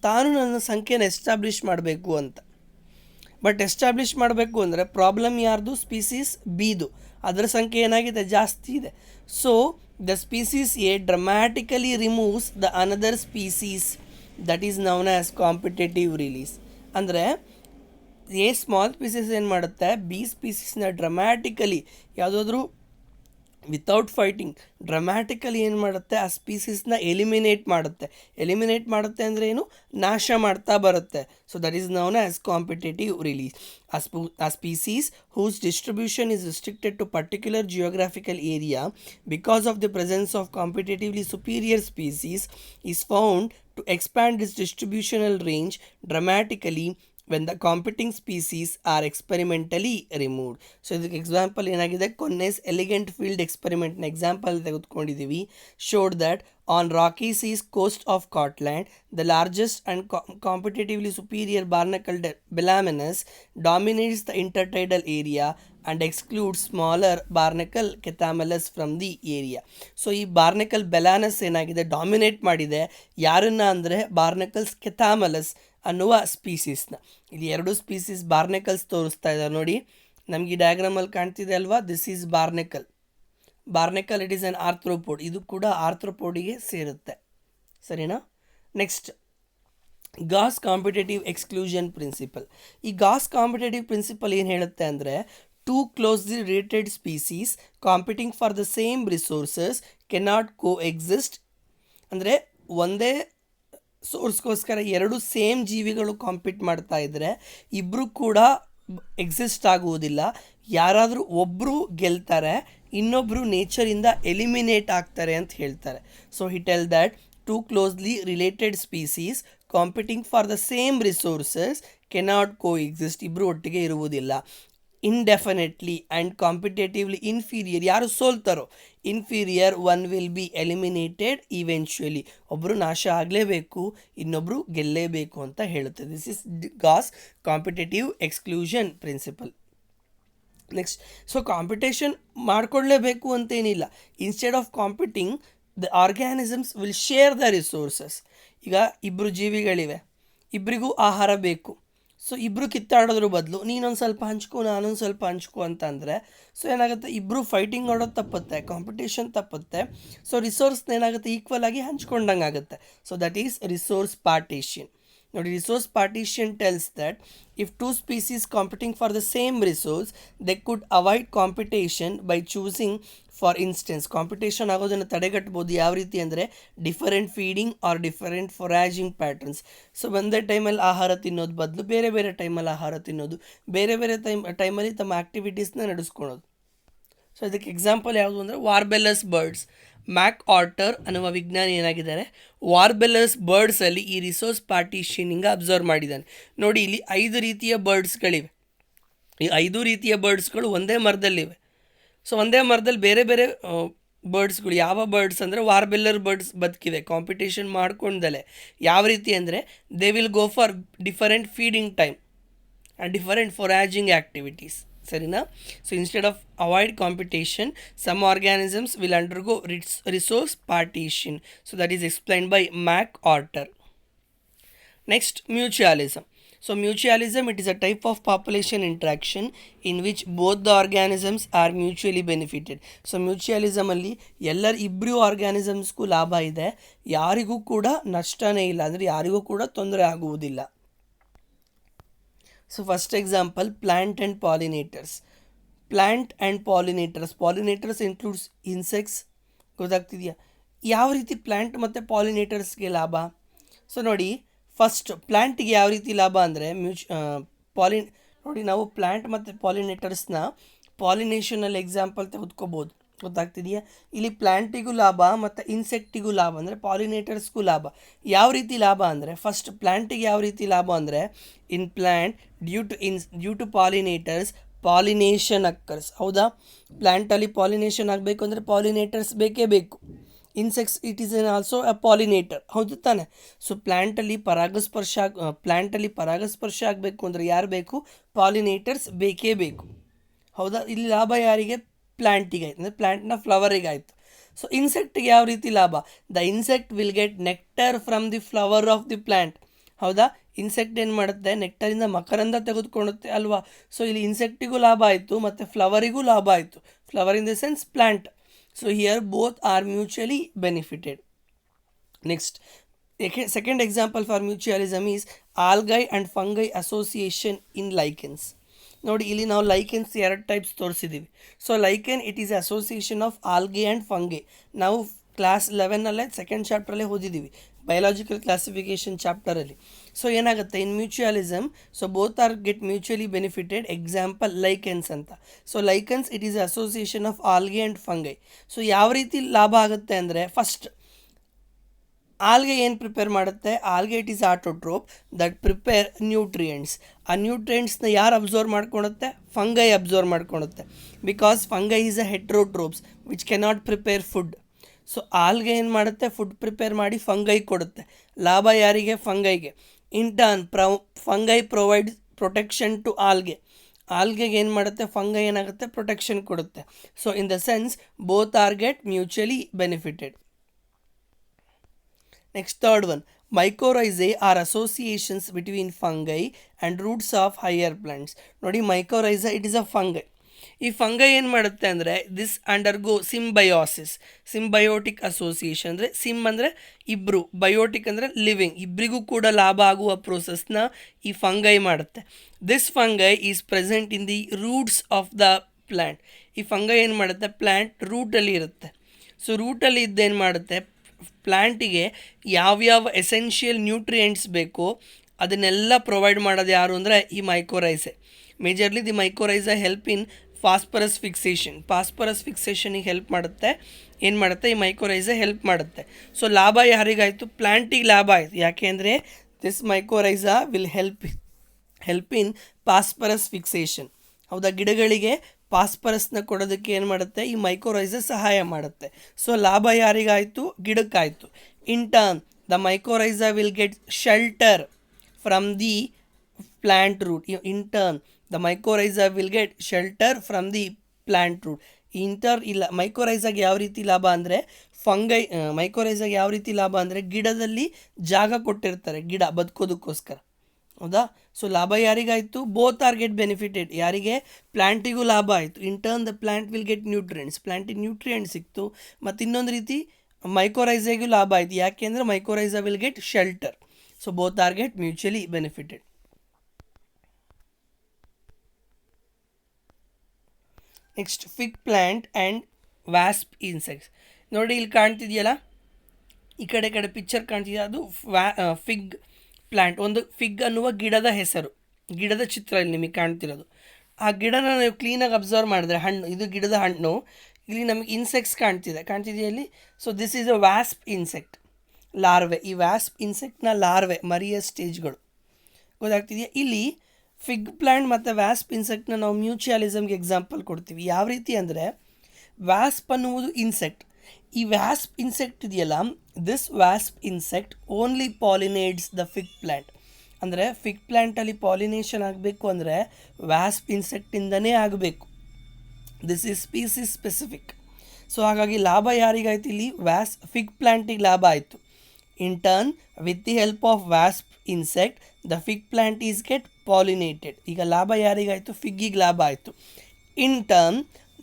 ತಾನು ನನ್ನ ಸಂಖ್ಯೆನ ಎಸ್ಟಾಬ್ಲಿಷ್ ಮಾಡಬೇಕು ಅಂತ. ಬಟ್ ಎಸ್ಟಾಬ್ಲಿಷ್ ಮಾಡಬೇಕು ಅಂದರೆ ಪ್ರಾಬ್ಲಮ್ ಯಾರ್ದು? ಸ್ಪೀಸೀಸ್ ಬಿದು. ಅದರ ಸಂಖ್ಯೆ ಏನಾಗಿದೆ? ಜಾಸ್ತಿ ಇದೆ. So the species A dramatically removes the another species that is known as competitive release. ಅಂದರೆ ಎ ಸ್ಮಾಲ್ ಸ್ಪೀಸೀಸ್ ಏನು ಮಾಡುತ್ತೆ? ಬಿ ಸ್ಪೀಸೀಸ್ನ ಡ್ರಮ್ಯಾಟಿಕಲಿ ಯಾವುದಾದ್ರೂ ವಿತೌಟ್ ಫೈಟಿಂಗ್ ಡ್ರಮ್ಯಾಟಿಕಲಿ ಏನು ಮಾಡುತ್ತೆ? ಆ ಸ್ಪೀಸೀಸ್ನ ಎಲಿಮಿನೇಟ್ ಮಾಡುತ್ತೆ ಅಂದರೆ ಏನು? ನಾಶ ಮಾಡ್ತಾ ಬರುತ್ತೆ. So that is known as competitive release. A species whose distribution is restricted to particular geographical area because of the presence of competitively superior species is found to expand its distributional range dramatically when the competing species are experimentally removed. So ಇದಕ್ಕೆ example ಏನಾಗಿದೆ? Connell's elegant field ಎಕ್ಸ್ಪೆರಿಮೆಂಟ್ನ example ತೆಗೆದುಕೊಂಡಿದ್ದೀವಿ. Showed that on rocky seas coast of Scotland the largest and competitively superior barnacle Balanus dominates the intertidal area and exclude smaller barnacle Chthamalus from the area. So ಈ barnacle ಬೆಲಾನಸ್ ಏನಾಗಿದೆ? Dominate ಮಾಡಿದೆ. ಯಾರನ್ನ ಅಂದರೆ ಬಾರ್ನಕಲ್ಸ್ ಕೆಥಾಮಲಸ್ ಅನ್ನುವ ಸ್ಪೀಸೀಸ್ನ. ಇಲ್ಲಿ ಎರಡು species ಬಾರ್ನೆಕಲ್ಸ್ ತೋರಿಸ್ತಾ ಇದ್ದಾರೆ ನೋಡಿ, ನಮಗೆ ಈ ಡಯಾಗ್ರಾಮಲ್ಲಿ ಕಾಣ್ತಿದೆ ಅಲ್ವಾ? This is barnacle. It is an arthropod. ಇದು ಕೂಡ ಆರ್ಥ್ರೋಪೋಡಿಗೆ ಸೇರುತ್ತೆ, ಸರಿನಾ? Next, Gause competitive exclusion principle. ಈ ಗಾಸ್ ಕಾಂಪಿಟೇಟಿವ್ ಪ್ರಿನ್ಸಿಪಲ್ ಏನು ಹೇಳುತ್ತೆ ಅಂದರೆ two closely related species competing for the same resources cannot coexist. ಅಂದರೆ ಒಂದೇ ಸೋರ್ಸ್ಗೋಸ್ಕರ ಎರಡು ಸೇಮ್ ಜೀವಿಗಳು ಕಾಂಪೀಟ್ ಮಾಡ್ತಾ ಇದ್ದರೆ ಇಬ್ಬರು ಕೂಡ ಎಕ್ಸಿಸ್ಟ್ ಆಗುವುದಿಲ್ಲ. ಯಾರಾದರೂ ಒಬ್ಬರು ಗೆಲ್ತಾರೆ, ಇನ್ನೊಬ್ಬರು ನೇಚರಿಂದ ಎಲಿಮಿನೇಟ್ ಆಗ್ತಾರೆ ಅಂತ ಹೇಳ್ತಾರೆ. So he tell that two closely related species competing for the same resources cannot coexist. ಇಬ್ಬರು ಒಟ್ಟಿಗೆ ಇರುವುದಿಲ್ಲ. ಇಂಡೆಫಿನೆಟ್ಲಿ ಆ್ಯಂಡ್ ಕಾಂಪಿಟೇಟಿವ್ಲಿ ಇನ್ಫೀರಿಯರ್, ಯಾರು ಸೋಲ್ತಾರೋ inferior one will be eliminated eventually. ಒಬ್ಬರು ನಾಶ ಆಗಲೇಬೇಕು, ಇನ್ನೊಬ್ಬರು ಗೆಲ್ಲೇಬೇಕು ಅಂತ ಹೇಳುತ್ತೆ. This is Gause competitive exclusion principle. Next, so competition ಮಾಡಿಕೊಳ್ಳೇಬೇಕು ಅಂತೇನಿಲ್ಲ. Instead of competing the organisms will share the resources. ಈಗ ಇಬ್ಬರು ಜೀವಿಗಳಿವೆ, ಇಬ್ಬರಿಗೂ ಆಹಾರ ಬೇಕು. ಸೊ ಇಬ್ಬರು ಕಿತ್ತಾಡೋದ್ರ ಬದಲು ನೀನೊಂದು ಸ್ವಲ್ಪ ಹಂಚ್ಕೊ, ನಾನೊಂದು ಸ್ವಲ್ಪ ಹಂಚ್ಕೊ ಅಂತಂದರೆ ಸೊ ಏನಾಗುತ್ತೆ? ಇಬ್ಬರು ಫೈಟಿಂಗ್ ಮಾಡೋದು ತಪ್ಪುತ್ತೆ, ಕಾಂಪಿಟೇಷನ್ ತಪ್ಪುತ್ತೆ. ಸೊ ರಿಸೋರ್ಸ್ನ ಏನಾಗುತ್ತೆ? ಈಕ್ವಲ್ ಆಗಿ ಹಂಚ್ಕೊಂಡಂಗೆ ಆಗುತ್ತೆ. So that is resource partition. ನೋಡಿ, resource partition tells that if two species competing for the same resource they could avoid competition by choosing. For instance, competition ಆಗೋದನ್ನು ತಡೆಗಟ್ಬೋದು. ಯಾವ ರೀತಿ ಅಂದರೆ different feeding or different foraging patterns. So ಒಂದೇ ಟೈಮಲ್ಲಿ ಆಹಾರ ತಿನ್ನೋದು ಬದಲು ಬೇರೆ ಬೇರೆ ಟೈಮಲ್ಲಿ ಆಹಾರ ತಿನ್ನೋದು, ಬೇರೆ ಬೇರೆ ಟೈಮಲ್ಲಿ ತಮ್ಮ ಆ್ಯಕ್ಟಿವಿಟೀಸ್ನ ನಡೆಸ್ಕೊಳೋದು. ಸೊ ಇದಕ್ಕೆ ಎಕ್ಸಾಂಪಲ್ ಯಾವುದು ಅಂದರೆ ವಾರ್ಬೆಲ್ಲಸ್ ಬರ್ಡ್ಸ್. ಮ್ಯಾಕ್ ಆರ್ಟರ್ ಅನ್ನುವ ವಿಜ್ಞಾನಿ ಏನಾಗಿದ್ದಾರೆ, ವಾರ್ಬೆಲ್ಲಸ್ ಬರ್ಡ್ಸಲ್ಲಿ ಈ ರಿಸೋರ್ಸ್ ಪಾರ್ಟಿಷನಿಂಗ್ ಅಬ್ಸರ್ವ್ ಮಾಡಿದ್ದಾನೆ. ನೋಡಿ, ಇಲ್ಲಿ 5 ರೀತಿಯ ಬರ್ಡ್ಸ್ಗಳಿವೆ. ಈ 5 ರೀತಿಯ ಬರ್ಡ್ಸ್ಗಳು ಒಂದೇ ಮರದಲ್ಲಿವೆ. ಸೊ ಒಂದೇ ಮರದಲ್ಲಿ ಬೇರೆ ಬೇರೆ ಬರ್ಡ್ಸ್ಗಳು. ಯಾವ ಬರ್ಡ್ಸ್ ಅಂದರೆ ವಾರ್ಬೆಲ್ಲರ್ ಬರ್ಡ್ಸ್ ಬದುಕಿವೆ ಕಾಂಪಿಟೇಷನ್ ಮಾಡ್ಕೊಂಡಲೆ. ಯಾವ ರೀತಿ ಅಂದರೆ they will go for different feeding time and different foraging activities, ಸರಿನಾ? So instead of avoid competition some organisms will undergo resource partition. So that is explained by MacArthur. Next, mutualism. So mutualism, it is a type of population interaction in which both the organisms are mutually benefited. So mutualism ಅಲ್ಲಿ ಇಬ್ಬರು ಆರ್ಗ್ಯಾನಿಸಮ್ಸ್ಗೂ ಲಾಭ ಇದೆ, ಯಾರಿಗೂ ಕೂಡ ನಷ್ಟನೇ ಇಲ್ಲ, ಅಂದರೆ ಯಾರಿಗೂ ಕೂಡ ತೊಂದರೆ ಆಗುವುದಿಲ್ಲ. So first example, plant and pollinators. Pollinators includes insects. ಗೊತ್ತಾಗ್ತಿದೆಯಾ ಯಾವ ರೀತಿ ಪ್ಲ್ಯಾಂಟ್ ಮತ್ತು ಪಾಲಿನೇಟರ್ಸ್ಗೆ ಲಾಭ? ಸೊ ನೋಡಿ, ಫಸ್ಟ್ ಪ್ಲ್ಯಾಂಟಿಗೆ ಯಾವ ರೀತಿ ಲಾಭ ಅಂದರೆ ನೋಡಿ, ನಾವು ಪ್ಲ್ಯಾಂಟ್ ಮತ್ತು ಪಾಲಿನೇಟರ್ಸ್ನ ಪಾಲಿನೇಷನಲ್ಲಿ ಎಕ್ಸಾಂಪಲ್ ತೆಗೆದುಕೋಬೋದು. ಗೊತ್ತಾಗ್ತಿದೆಯಾ? ಇಲ್ಲಿ ಪ್ಲ್ಯಾಂಟಿಗೂ ಲಾಭ ಮತ್ತು ಇನ್ಸೆಕ್ಟಿಗೂ ಲಾಭ, ಅಂದರೆ ಪಾಲಿನೇಟರ್ಸ್ಗೂ ಲಾಭ. ಯಾವ ರೀತಿ ಲಾಭ ಅಂದರೆ, ಫಸ್ಟ್ ಪ್ಲ್ಯಾಂಟಿಗೆ ಯಾವ ರೀತಿ ಲಾಭ ಅಂದರೆ, in plant due to pollinators pollination occurs. ಹೌದಾ? ಪ್ಲ್ಯಾಂಟಲ್ಲಿ ಪಾಲಿನೇಷನ್ ಆಗಬೇಕು ಅಂದರೆ ಪಾಲಿನೇಟರ್ಸ್ ಬೇಕೇ ಬೇಕು. Insects it is also a pollinator, ಹೌದು ತಾನೆ? ಸೊ ಪ್ಲ್ಯಾಂಟಲ್ಲಿ ಪರಾಗಸ್ಪರ್ಶ ಆಗಬೇಕು ಅಂದರೆ ಯಾರು ಬೇಕು? ಪಾಲಿನೇಟರ್ಸ್ ಬೇಕೇ ಬೇಕು. ಹೌದಾ? ಇಲ್ಲಿ ಲಾಭ ಯಾರಿಗೆ? ಪ್ಲ್ಯಾಂಟಿಗೆ ಆಯ್ತು, ಅಂದರೆ ಪ್ಲ್ಯಾಂಟ್ನ ಫ್ಲವರಿಗೆ ಆಯಿತು. ಸೊ ಇನ್ಸೆಕ್ಟಿಗೆ ಯಾವ ರೀತಿ ಲಾಭ? The insect will get nectar from the flower of the plant. ಹೌದಾ? ಇನ್ಸೆಕ್ಟ್ ಏನು ಮಾಡುತ್ತೆ? ನೆಕ್ಟರಿಂದ ಮಕರಂದ ತೆಗೆದುಕೊಳ್ಳುತ್ತೆ ಅಲ್ವಾ? ಸೊ ಇಲ್ಲಿ ಇನ್ಸೆಕ್ಟಿಗೂ ಲಾಭ ಆಯಿತು ಮತ್ತು ಫ್ಲವರಿಗೂ ಲಾಭ ಆಯಿತು. Flower in the sense plant. So here both R mutually benefited. Next, second example for mutualism is algae and fungi association in lichens. ನೋಡಿ, ಇಲ್ಲಿ ನಾವು ಲೈಕೆನ್ಸ್ 2 ಟೈಪ್ಸ್ ತೋರಿಸಿದ್ದೀವಿ. So lichen it is association of algae and fungi. ನಾವು class 11 second ಚಾಪ್ಟ್ರಲ್ಲೇ ಓದಿದ್ದೀವಿ, biological classification ಚಾಪ್ಟರಲ್ಲಿ. So ಏನಾಗುತ್ತೆ in mutualism? So both are get mutually benefited. Example lichens ಅಂತ. So lichens it is association of algae and fungi. So ಯಾವ ರೀತಿ ಲಾಭ ಆಗುತ್ತೆ ಅಂದರೆ, ಫಸ್ಟ್ ಆಲ್ಗೆ ಏನು ಪ್ರಿಪೇರ್ ಮಾಡುತ್ತೆ? Algae it is autotroph that prepare nutrients. ಆ ನ್ಯೂಟ್ರಿಯೆಂಟ್ಸ್ನ ಯಾರು ಅಬ್ಸರ್ವ್ ಮಾಡ್ಕೊಳುತ್ತೆ? ಫಂಗೈ ಅಬ್ಸರ್ವ್ ಮಾಡ್ಕೊಳುತ್ತೆ. Because fungi is a heterotrophs which cannot prepare food. So algae ಏನು ಮಾಡುತ್ತೆ? ಫುಡ್ ಪ್ರಿಪೇರ್ ಮಾಡಿ ಫಂಗೈ ಕೊಡುತ್ತೆ. ಲಾಭ ಯಾರಿಗೆ? ಫಂಗೈಗೆ. In turn fungi provide protection to algae. ಆಲ್ಗೆಗೆ ಏನು ಮಾಡುತ್ತೆ? ಫಂಗೈ ಏನಾಗುತ್ತೆ? ಪ್ರೊಟೆಕ್ಷನ್ ಕೊಡುತ್ತೆ. So in the sense both are get mutually benefited. Next, third one, mycorrhizae are associations between fungi and roots of higher plants. ನೋಡಿ, mycorrhiza it is a fungi. ಈ fungi ಏನು ಮಾಡುತ್ತೆ ಅಂದರೆ, this undergo Symbiosis, symbiotic association. ಅಂದರೆ sim ಅಂದರೆ ಇಬ್ಬರು, biotic ಅಂದರೆ living, ಇಬ್ಬರಿಗೂ ಕೂಡ ಲಾಭ ಆಗುವ ಪ್ರೋಸೆಸ್ನ ಈ ಫಂಗೈ ಮಾಡುತ್ತೆ. This fungi is present in the roots of the plant. ಈ ಫಂಗೈ ಏನು ಮಾಡುತ್ತೆ? ಪ್ಲ್ಯಾಂಟ್ ರೂಟಲ್ಲಿ ಇರುತ್ತೆ. ಸೊ ರೂಟಲ್ಲಿ ಇದ್ದೇನು ಮಾಡುತ್ತೆ? ಪ್ಲ್ಯಾಂಟಿಗೆ ಯಾವ್ಯಾವ ಎಸೆನ್ಷಿಯಲ್ ನ್ಯೂಟ್ರಿಯೆಂಟ್ಸ್ ಬೇಕೋ ಅದನ್ನೆಲ್ಲ ಪ್ರೊವೈಡ್ ಮಾಡೋದು ಯಾರು ಅಂದರೆ ಈ mycorrhizae. Majorly the mycorrhiza help in phosphorus ಫಿಕ್ಸೇಷನಿಗೆ ಹೆಲ್ಪ್ ಮಾಡುತ್ತೆ. ಏನು ಮಾಡುತ್ತೆ? ಈ ಮೈಕೋರೈಸಾ ಹೆಲ್ಪ್ ಮಾಡುತ್ತೆ. ಸೊ ಲಾಭ ಯಾರಿಗಾಯಿತು? ಪ್ಲ್ಯಾಂಟಿಗೆ ಲಾಭ ಆಯಿತು. ಯಾಕೆ ಅಂದರೆ this mycorrhiza will help in phosphorus fixation. ಹೌದಾ? ಗಿಡಗಳಿಗೆ ಫಾಸ್ಫರಸ್ನ ಕೊಡೋದಕ್ಕೆ ಏನು ಮಾಡುತ್ತೆ? ಈ ಮೈಕೋರೈಸಾ ಸಹಾಯ ಮಾಡುತ್ತೆ. ಸೊ ಲಾಭ ಯಾರಿಗಾಯಿತು? ಗಿಡಕ್ಕಾಯಿತು. In turn the mycorrhiza will get shelter from the plant root. In turn the mycorrhiza will get shelter from the plant root. ಇಲ್ಲ, ಮೈಕೋರೈಸಾಗೆ ಯಾವ ರೀತಿ ಲಾಭ ಅಂದರೆ, ಮೈಕೋರೈಸಾಗೆ ಯಾವ ರೀತಿ ಲಾಭ ಅಂದರೆ, ಗಿಡದಲ್ಲಿ ಜಾಗ ಕೊಟ್ಟಿರ್ತಾರೆ ಗಿಡ ಬದುಕೋದಕ್ಕೋಸ್ಕರ. ಹೌದಾ? ಸೊ ಲಾಭ ಯಾರಿಗಾಯಿತು? Both are get benefited. ಯಾರಿಗೆ? ಪ್ಲ್ಯಾಂಟಿಗೂ ಲಾಭ ಆಯಿತು. In turn the plant will get nutrients. ಪ್ಲ್ಯಾಂಟಿಗೆ ನ್ಯೂಟ್ರಿಯೆಂಟ್ ಸಿಕ್ತು. ಮತ್ತು ಇನ್ನೊಂದು ರೀತಿ ಮೈಕೋರೈಸಾಗೂ ಲಾಭ ಆಯಿತು. ಯಾಕೆ ಅಂದರೆ mycorrhiza will get shelter. So both are get mutually benefited. Next, fig plant and wasp insects. ನೋಡಿ, ಇಲ್ಲಿ ಕಾಣ್ತಿದೆಯಲ್ಲ, ಈ ಕಡೆ ಪಿಕ್ಚರ್ ಕಾಣ್ತಿದೆಯಾ? ಅದು ಫಿಗ್ ಪ್ಲ್ಯಾಂಟ್, ಒಂದು ಫಿಗ್ ಅನ್ನುವ ಗಿಡದ ಹೆಸರು, ಗಿಡದ ಚಿತ್ರ ಇಲ್ಲಿ ನಿಮಗೆ ಕಾಣ್ತಿರೋದು. ಆ ಗಿಡನ ನೀವು ಕ್ಲೀನಾಗಿ ಅಬ್ಸರ್ವ್ ಮಾಡಿದ್ರೆ, ಹಣ್ಣು, ಇದು ಗಿಡದ ಹಣ್ಣು. ಇಲ್ಲಿ ನಮಗೆ ಇನ್ಸೆಕ್ಟ್ಸ್ ಕಾಣ್ತಿದೆಯಲ್ಲಿ. So this is a wasp insect, larvae. ಈ ವ್ಯಾಸ್ಪ್ ಇನ್ಸೆಕ್ಟ್ನ ಲಾರ್ವೆ, ಮರಿಯ ಸ್ಟೇಜ್ಗಳು. ಗೊತ್ತಾಗ್ತಿದೆಯಾ? ಇಲ್ಲಿ ಫಿಗ್ ಪ್ಲ್ಯಾಂಟ್ ಮತ್ತು ವ್ಯಾಸ್ಪ್ ಇನ್ಸೆಕ್ಟ್ನ ನಾವು ಮ್ಯೂಚುವಲಿಸಮ್ಗೆ ಎಕ್ಸಾಂಪಲ್ ಕೊಡ್ತೀವಿ. ಯಾವ ರೀತಿ ಅಂದರೆ, ವ್ಯಾಸ್ಪ್ ಅನ್ನುವುದು ಇನ್ಸೆಕ್ಟ್. ಈ ವ್ಯಾಸ್ಪ್ ಇನ್ಸೆಕ್ಟ್ ಇದೆಯಲ್ಲ, this wasp insect only pollinates the fig plant. ಅಂದರೆ ಫಿಗ್ ಪ್ಲ್ಯಾಂಟಲ್ಲಿ ಪಾಲಿನೇಷನ್ ಆಗಬೇಕು ಅಂದರೆ ವ್ಯಾಸ್ಪ್ ಇನ್ಸೆಕ್ಟಿಂದನೇ ಆಗಬೇಕು. This is species specific. So ಹಾಗಾಗಿ ಲಾಭ ಯಾರಿಗಾಯ್ತು? ಇಲ್ಲಿ ಫಿಗ್ ಪ್ಲ್ಯಾಂಟಿಗೆ ಲಾಭ ಆಯಿತು. In turn with the help of wasp insect the fig plant is get pollinated. ಈಗ ಲಾಭ ಯಾರಿಗಾಯಿತು? ಫಿಗ್ಗಿಗೆ ಲಾಭ ಆಯಿತು. In turn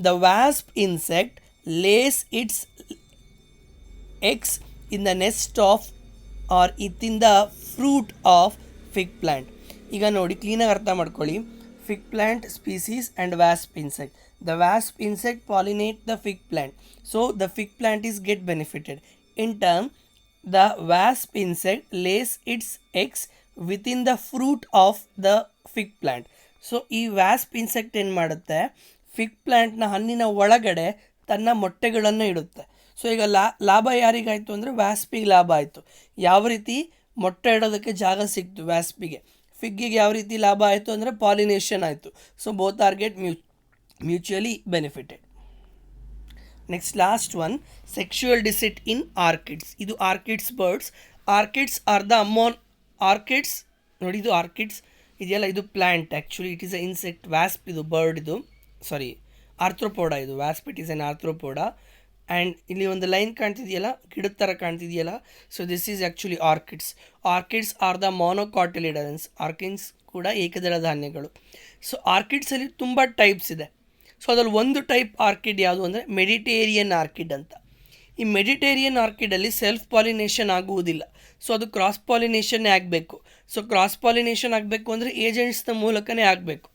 the wasp insect lays its eggs in the nest of or within the fruit of fig plant. ಈಗ ನೋಡಿ, ಕ್ಲೀನಾಗಿ ಅರ್ಥ ಮಾಡ್ಕೊಳ್ಳಿ. Fig plant species and wasp insect. The wasp insect pollinate the fig plant. So the fig plant is get benefited. In turn the wasp insect lays its eggs within the fruit of the fig plant. So ಈ wasp insect ಏನು ಮಾಡುತ್ತೆ? Fig ಪ್ಲ್ಯಾಂಟ್ನ ಹಣ್ಣಿನ ಒಳಗಡೆ ತನ್ನ ಮೊಟ್ಟೆಗಳನ್ನು ಇಡುತ್ತೆ. So ಈಗ ಲಾಭ ಯಾರಿಗಾಯಿತು ಅಂದರೆ ವ್ಯಾಸ್ಪಿಗೆ ಲಾಭ ಆಯಿತು. ಯಾವ ರೀತಿ ಮೊಟ್ಟೆ ಇಡೋದಕ್ಕೆ ಜಾಗ ಸಿಕ್ತು ವ್ಯಾಸ್ಪಿಗೆ. ಫಿಗ್ಗಿಗೆ ಯಾವ ರೀತಿ ಲಾಭ ಆಯಿತು ಅಂದರೆ ಪಾಲಿನೇಷನ್ ಆಯಿತು. So both are get mutually benefited. Next last one, sexual deceit in orchids. ಇದು orchids birds. Orchids are the orchids ನೋಡಿ, ಇದು ಆರ್ಕಿಡ್ಸ್ ಇದೆಯಲ್ಲ, ಇದು plant. Actually it is a insect. Wasp ಇದು ಬರ್ಡ್, ಇದು ಸಾರಿ ಆರ್ಥ್ರೋಪೋಡ. ಇದು wasp it is an arthropoda. And ಇಲ್ಲಿ ಒಂದು ಲೈನ್ ಕಾಣ್ತಿದೆಯಲ್ಲ, ಗಿಡದ ಥರ ಕಾಣ್ತಿದೆಯಲ್ಲ, so this is actually orchids. Orchids are the monocotyledons. Orchids ಕೂಡ ಏಕದಳ ಧಾನ್ಯಗಳು. ಸೊ ಆರ್ಕಿಡ್ಸಲ್ಲಿ ತುಂಬ ಟೈಪ್ಸ್ ಇದೆ. ಸೊ ಅದರಲ್ಲಿ ಒಂದು ಟೈಪ್ ಆರ್ಕಿಡ್ ಯಾವುದು ಅಂದರೆ ಮೆಡಿಟೇರಿಯನ್ ಆರ್ಕಿಡ್ ಅಂತ. ಈ ಮೆಡಿಟೇರಿಯನ್ ಆರ್ಕಿಡಲ್ಲಿ ಸೆಲ್ಫ್ ಪಾಲಿನೇಷನ್ ಆಗುವುದಿಲ್ಲ. ಸೊ ಅದು ಕ್ರಾಸ್ ಪಾಲಿನೇಷನ್ನೇ ಆಗಬೇಕು. ಸೊ ಕ್ರಾಸ್ ಪಾಲಿನೇಷನ್ ಆಗಬೇಕು ಅಂದರೆ ಏಜೆಂಟ್ಸ್ನ ಮೂಲಕನೇ ಆಗಬೇಕು.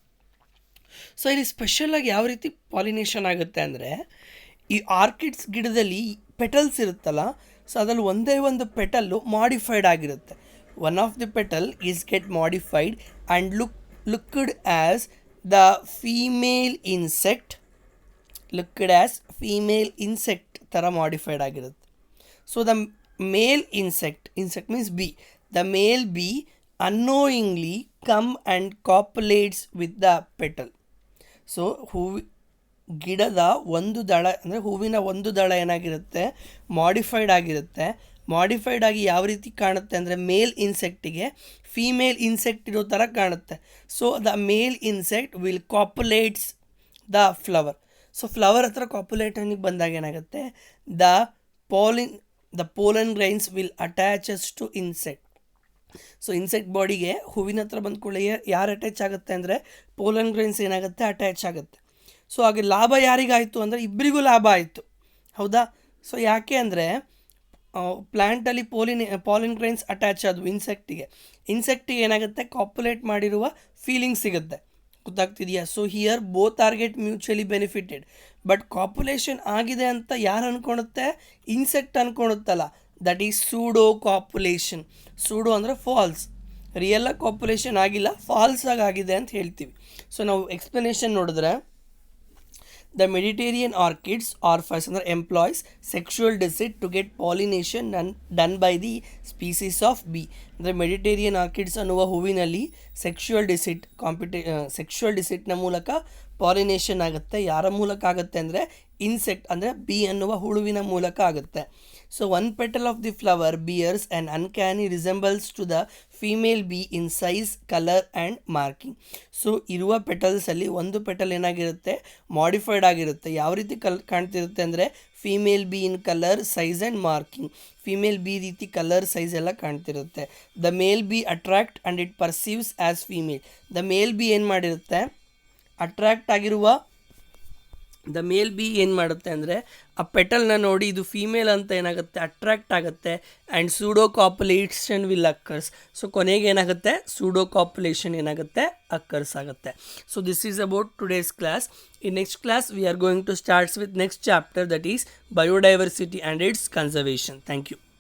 ಸೊ ಇಲ್ಲಿ ಸ್ಪೆಷಲಾಗಿ ಯಾವ ರೀತಿ ಪಾಲಿನೇಷನ್ ಆಗುತ್ತೆ ಅಂದರೆ, ಈ ಆರ್ಕಿಡ್ಸ್ ಗಿಡದಲ್ಲಿ ಪೆಟಲ್ಸ್ ಇರುತ್ತಲ್ಲ, ಸೊ ಅದರಲ್ಲಿ ಒಂದೇ ಒಂದು ಪೆಟಲ್ಲು ಮಾಡಿಫೈಡ್ ಆಗಿರುತ್ತೆ. One of the petal is get modified and looked as the female insect ಥರ ಮಾಡಿಫೈಡ್ ಆಗಿರುತ್ತೆ. So the male insect means bee, the male bee unknowingly come and copulates with the petal. So ಗಿಡದ ಒಂದು ದಳ ಅಂದರೆ ಹೂವಿನ ಒಂದು ದಳ ಏನಾಗಿರುತ್ತೆ, ಮಾಡಿಫೈಡ್ ಆಗಿರುತ್ತೆ. ಮಾಡಿಫೈಡ್ ಆಗಿ ಯಾವ ರೀತಿ ಕಾಣುತ್ತೆ ಅಂದರೆ ಮೇಲ್ ಇನ್ಸೆಕ್ಟಿಗೆ ಫೀಮೇಲ್ ಇನ್ಸೆಕ್ಟ್ ಇರೋ ಥರ ಕಾಣುತ್ತೆ. So the male insect will copulates the flower. So flower ಹತ್ರ ಕಾಪುಲೇಟನಿಗೆ ಬಂದಾಗ ಏನಾಗುತ್ತೆ, the pollen grains will attaches to insect. So insect ಬಾಡಿಗೆ ಹೂವಿನ ಹತ್ರ ಬಂದ್ಕೊಳ್ಳಿ ಯಾರು ಅಟ್ಯಾಚ್ ಆಗುತ್ತೆ ಅಂದರೆ ಪೋಲನ್ ಗ್ರೈನ್ಸ್ ಏನಾಗುತ್ತೆ, ಅಟ್ಯಾಚ್ ಆಗುತ್ತೆ. ಸೊ ಹಾಗೆ ಲಾಭ ಯಾರಿಗಾಯಿತು ಅಂದರೆ ಇಬ್ಬರಿಗೂ ಲಾಭ ಆಯಿತು, ಹೌದಾ. ಸೊ ಯಾಕೆ ಅಂದರೆ ಪ್ಲ್ಯಾಂಟಲ್ಲಿ ಪಾಲಿನ್ ಗ್ರೈನ್ಸ್ ಅಟ್ಯಾಚ್ ಆದವು ಇನ್ಸೆಕ್ಟಿಗೆ ಏನಾಗುತ್ತೆ, ಕಾಪುಲೇಟ್ ಮಾಡಿರುವ ಫೀಲಿಂಗ್ ಸಿಗುತ್ತೆ, ಗೊತ್ತಾಗ್ತಿದೆಯಾ. So here both are get mutually benefited. But copulation ಆಗಿದೆ ಅಂತ ಯಾರು ಅಂದ್ಕೊಳುತ್ತೆ, ಇನ್ಸೆಕ್ಟ್ ಅಂದ್ಕೊಳುತ್ತಲ್ಲ, that is pseudo copulation. Pseudo ಅಂದರೆ ಫಾಲ್ಸ್, ರಿಯಲ್ಲಾಗಿ ಕಾಪುಲೇಷನ್ ಆಗಿಲ್ಲ, ಫಾಲ್ಸ್ ಆಗಿದೆ ಅಂತ ಹೇಳ್ತೀವಿ. ಸೊ ನಾವು ಎಕ್ಸ್ಪ್ಲನೇಷನ್ ನೋಡಿದ್ರೆ, ದ ಮೆಡಿಟೇರಿಯನ್ ಆರ್ಕಿಡ್ಸ್ ಆರ್ಫಸ್ ಅಂದರೆ employs sexual deceit to get pollination done by the species of bee. ಅಂದರೆ ಮೆಡಿಟೇರಿಯನ್ ಆರ್ಕಿಡ್ಸ್ ಅನ್ನುವ ಹೂವಿನಲ್ಲಿ ಸೆಕ್ಷುವಲ್ ಡಿಸಿಟ್ನ ಮೂಲಕ ಪಾಲಿನೇಷನ್ ಆಗುತ್ತೆ. ಯಾರ ಮೂಲಕ ಆಗುತ್ತೆ ಅಂದರೆ ಇನ್ಸೆಕ್ಟ್ ಅಂದರೆ ಬಿ ಅನ್ನುವ ಹುಳುವಿನ ಮೂಲಕ ಆಗುತ್ತೆ. So one petal of the flower bears an uncanny resembles to the female bee in size, colour and marking. So ಇರುವ ಪೆಟಲ್ಸಲ್ಲಿ ಒಂದು ಪೆಟಲ್ ಏನಾಗಿರುತ್ತೆ, ಮಾಡಿಫೈಡ್ ಆಗಿರುತ್ತೆ. ಯಾವ ರೀತಿ ಕಾಣ್ತಿರುತ್ತೆ ಅಂದರೆ female bee in colour, size and marking. Female bee ರೀತಿ ಕಲರ್, ಸೈಜ್ ಎಲ್ಲ ಕಾಣ್ತಿರುತ್ತೆ. The male bee attract and it perceives as female. The male bee ಏನು ಮಾಡಿರುತ್ತೆ, ಅಟ್ರಾಕ್ಟ್ ಆಗಿರುವ ದ ಮೇಲ್ ಬಿ ಏನು ಮಾಡುತ್ತೆ ಅಂದರೆ ಆ ಪೆಟಲ್ನ ನೋಡಿ ಇದು ಫೀಮೇಲ್ ಅಂತ ಏನಾಗುತ್ತೆ, ಅಟ್ರಾಕ್ಟ್ ಆಗುತ್ತೆ. And pseudo copulation will occurs. So ಕೊನೆಗೆ ಏನಾಗುತ್ತೆ, ಸೂಡೋ ಕಾಪುಲೇಷನ್ ಏನಾಗುತ್ತೆ, ಅಕ್ಕರ್ಸ್ ಆಗುತ್ತೆ. So this is about today's class. In next class we are going to start with next chapter, that is biodiversity and its conservation. Thank you.